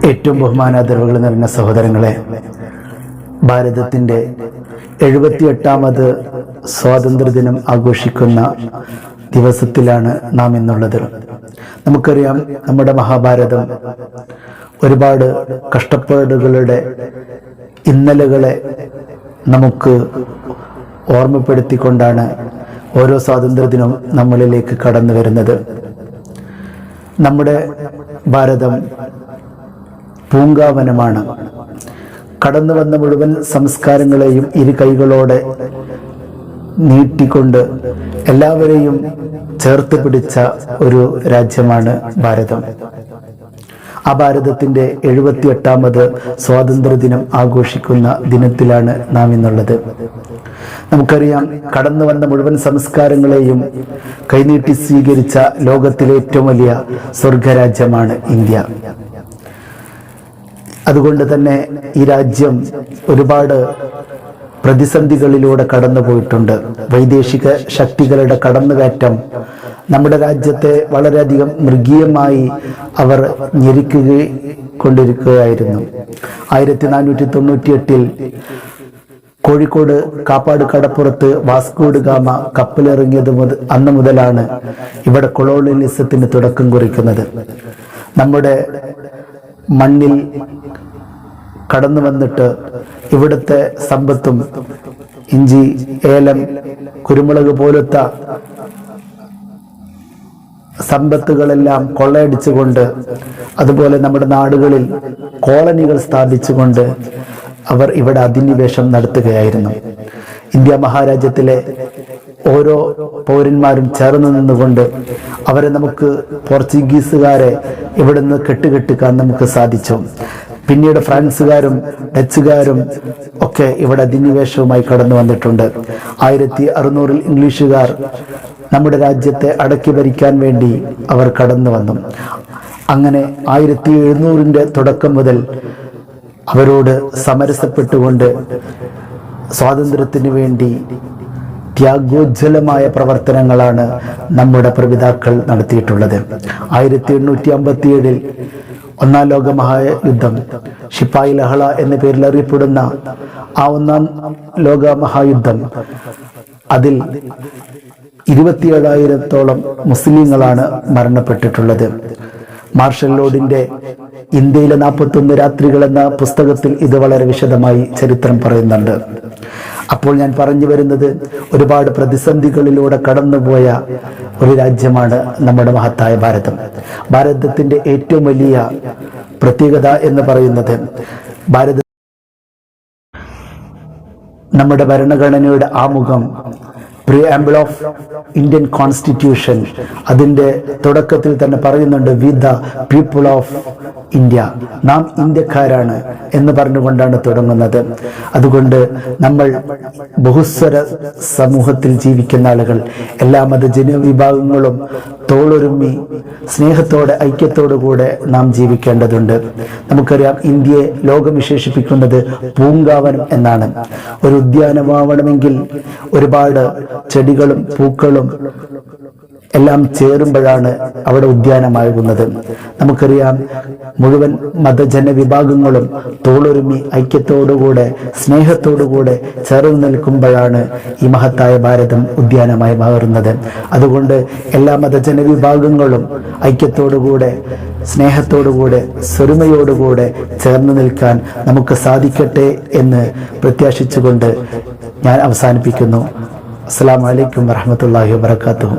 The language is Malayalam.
ഏറ്റവും ബഹുമാനാദരവുകൾ നിറഞ്ഞ സഹോദരങ്ങളെ, ഭാരതത്തിൻ്റെ 78ാമത് സ്വാതന്ത്ര്യദിനം ആഘോഷിക്കുന്ന ദിവസത്തിലാണ് നാം ഇന്നുള്ളത്. നമുക്കറിയാം, നമ്മുടെ മഹാഭാരതം ഒരുപാട് കഷ്ടപ്പാടുകളുടെ ഇന്നലകളെ നമുക്ക് ഓർമ്മപ്പെടുത്തിക്കൊണ്ടാണ് ഓരോ സ്വാതന്ത്ര്യദിനവും നമ്മളിലേക്ക് കടന്നു വരുന്നത്. നമ്മുടെ ഭാരതം പൂങ്കാവനമാണ്. കടന്നു വന്ന മുഴുവൻ സംസ്കാരങ്ങളെയും ഇരു കൈകളോടെ നീട്ടിക്കൊണ്ട് എല്ലാവരെയും ചേർത്ത് പിടിച്ച ഒരു രാജ്യമാണ് ഭാരതം. ആ ഭാരതത്തിൻ്റെ 78ാമത് സ്വാതന്ത്ര്യദിനം ആഘോഷിക്കുന്ന ദിനത്തിലാണ് നാം ഇന്നുള്ളത്. നമുക്കറിയാം, കടന്നു വന്ന മുഴുവൻ സംസ്കാരങ്ങളെയും കൈനീട്ടി സ്വീകരിച്ച ലോകത്തിലെ ഏറ്റവും വലിയ സ്വർഗരാജ്യമാണ് ഇന്ത്യ. അതുകൊണ്ട് തന്നെ ഈ രാജ്യം ഒരുപാട് പ്രതിസന്ധികളിലൂടെ കടന്നുപോയിട്ടുണ്ട്. വൈദേശിക ശക്തികളുടെ കടന്നുകയറ്റം നമ്മുടെ രാജ്യത്തെ വളരെയധികം മൃഗീയമായി അവർ ഞെരുക്കിക്കൊണ്ടിരിക്കുകയായിരുന്നു. 1498 കോഴിക്കോട് കാപ്പാട് കടപ്പുറത്ത് വാസ്കോഡ് ഗാമ കപ്പലിറങ്ങിയത് അന്ന് മുതലാണ് ഇവിടെ കൊളോണിയലിസത്തിന് തുടക്കം കുറിക്കുന്നത്. നമ്മുടെ മണ്ണിൽ കടന്നു വന്നിട്ട് ഇവിടുത്തെ സമ്പത്തും ഇഞ്ചി, ഏലം, കുരുമുളക് പോലത്തെ സമ്പത്തുകളെല്ലാം കൊള്ളയടിച്ചുകൊണ്ട്, അതുപോലെ നമ്മുടെ നാടുകളിൽ കോളനികൾ സ്ഥാപിച്ചുകൊണ്ട് അവർ ഇവിടെ അധിനിവേശം നടത്തുകയായിരുന്നു. ഇന്ത്യ മഹാരാജ്യത്തിലെ ഓരോ പൗരന്മാരും ചേർന്ന് നിന്നുകൊണ്ട് അവരെ നമുക്ക് പോർച്ചുഗീസുകാരെ ഇവിടെ നിന്ന് കെട്ടുകെട്ടിക്കാൻ നമുക്ക് സാധിച്ചു. പിന്നീട് ഫ്രാൻസുകാരും ഡച്ചുകാരും ഒക്കെ ഇവിടെ അധിനിവേശവുമായി കടന്നു വന്നിട്ടുണ്ട്. 1600 ഇംഗ്ലീഷുകാർ നമ്മുടെ രാജ്യത്തെ അടക്കി ഭരിക്കാൻ വേണ്ടി അവർ കടന്നു വന്നു. അങ്ങനെ 1700 തുടക്കം മുതൽ അവരോട് സമരസപ്പെട്ടുകൊണ്ട് സ്വാതന്ത്ര്യത്തിന് വേണ്ടി ത്യാഗോജ്വലമായ പ്രവർത്തനങ്ങളാണ് നമ്മുടെ പ്രപിതാക്കൾ നടത്തിയിട്ടുള്ളത്. 1857 ഒന്നാം ലോക മഹായുദ്ധം, ശിപ്പായി ലഹള എന്ന പേരിൽ അറിയപ്പെടുന്ന ആ ഒന്നാം ലോക മഹായുദ്ധം, അതിൽ 27,000-ഓളം മുസ്ലിങ്ങളാണ് മരണപ്പെട്ടിട്ടുള്ളത്. മാർഷൽ ലോഡിന്റെ ഇന്ത്യയിലെ 41 രാത്രികൾ എന്ന പുസ്തകത്തിൽ ഇത് വളരെ വിശദമായി ചരിത്രം പറയുന്നുണ്ട്. അപ്പോൾ ഞാൻ പറഞ്ഞു വരുന്നത്, ഒരുപാട് പ്രതിസന്ധികളിലൂടെ കടന്നുപോയ ഒരു രാജ്യമാണ് നമ്മുടെ മഹത്തായ ഭാരതം. ഭാരതത്തിന്റെ ഏറ്റവും വലിയ പ്രത്യേകത എന്ന് പറയുന്നത്, നമ്മുടെ ഭരണഘടനയുടെ ആമുഖം പ്രിയാമ്പിൾ ഓഫ് ഇന്ത്യൻ കോൺസ്റ്റിറ്റ്യൂഷൻ, അതിൻ്റെ തുടക്കത്തിൽ തന്നെ പറയുന്നുണ്ട്, with the people of India, നാം ഇന്ത്യക്കാരാണ് എന്ന് പറഞ്ഞുകൊണ്ടാണ് തുടങ്ങുന്നത്. അതുകൊണ്ട് നമ്മൾ ബഹുസ്വര സമൂഹത്തിൽ ജീവിക്കുന്ന ആളുകൾ, എല്ലാ മതജനവിഭാഗങ്ങളും തോളൊരുമ്മി സ്നേഹത്തോടെ ഐക്യത്തോടു കൂടെ നാം ജീവിക്കേണ്ടതുണ്ട്. നമുക്കറിയാം, ഇന്ത്യയെ ലോകം വിശേഷിപ്പിക്കുന്നത് പൂങ്കാവനം എന്നാണ്. ഒരു ഉദ്യാനമാവണമെങ്കിൽ ഒരുപാട് ചെടികളും പൂക്കളും എല്ലാം ചേരുമ്പോഴാണ് അവിടെ ഉദ്യാനമാകുന്നത്. നമുക്കറിയാം, മുഴുവൻ മതജനവിഭാഗങ്ങളും തോളൊരുമി ഐക്യത്തോടുകൂടെ സ്നേഹത്തോടുകൂടെ ചേർന്ന് നിൽക്കുമ്പോഴാണ് ഈ മഹത്തായ ഭാരതം ഉദ്യാനമായി മാറുന്നത്. അതുകൊണ്ട് എല്ലാ മതജനവിഭാഗങ്ങളും ഐക്യത്തോടുകൂടെ സ്നേഹത്തോടുകൂടെ സ്വരുമയോടുകൂടെ ചേർന്ന് നിൽക്കാൻ നമുക്ക് സാധിക്കട്ടെ എന്ന് പ്രത്യാശിച്ചുകൊണ്ട് ഞാൻ അവസാനിപ്പിക്കുന്നു. അസ്സലാമു അലൈക്കും വറഹ്മത്തുള്ളാഹി വബറകാതുഹു.